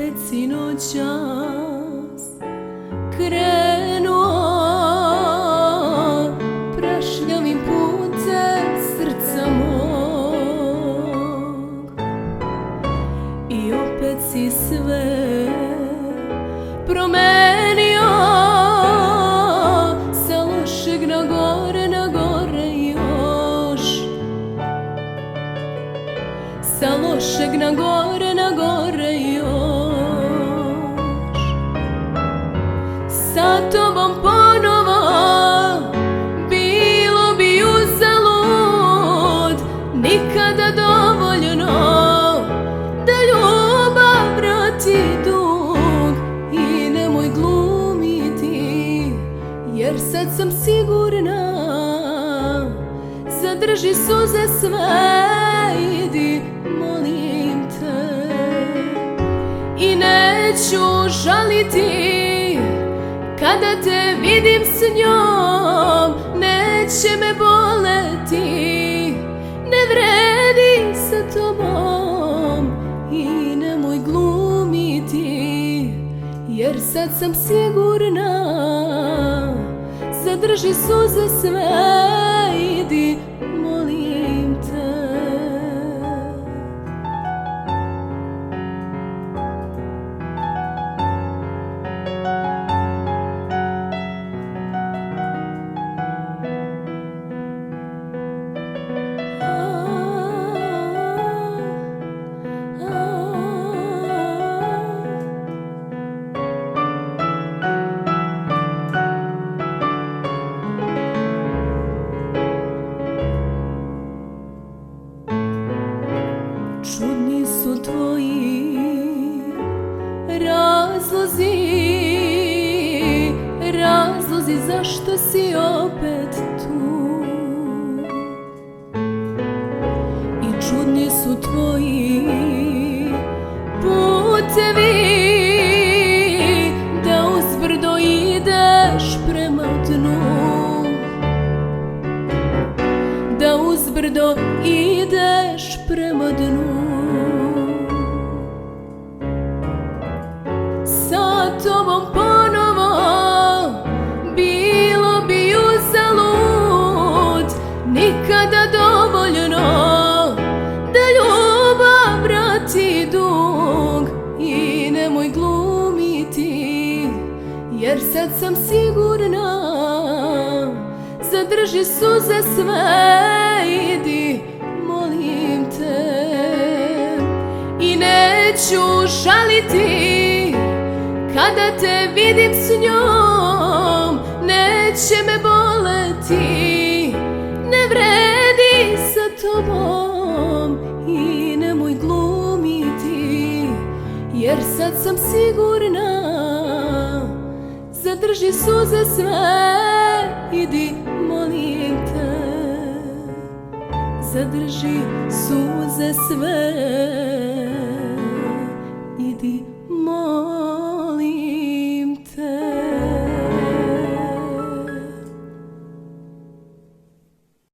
opet sinoćas krenuo prašljavim putem srca mog i opet si sve promenio, sa lošeg na gore još, sa lošeg na gore još. Sa tobom ponovo bilo bi uzalud, nikada dovoljno da ljubav vrati dug. I nemoj glumiti, jer sad sam sigurna, zadrži suze sve, idi molim te. I neću žaliti kada te vidim s njom, neće me boleti, ne vredi sa tobom. I nemoj glumiti, jer sad sam sigurna, zadrži suze sve, idi molim te. Čudni su tvoji razlozi zašto si opet tu. I čudni su tvoji putevi, da uzbrdo ideš prema dnu, da uzbrdo ideš prema dnu. Sa tobom ponovo bilo bi uzalud, nikada dovoljno da ljubav vrati dug. I nemoj glumiti, jer sad sam sigurna, zadrži suze sve, idi molim te. I neću žaliti kada te vidim s njom, neće me boleti, ne vredi sa tobom. I nemoj glumiti, jer sad sam sigurna, zadrži suze sve, idi molim te. Zadrži suze sve, idi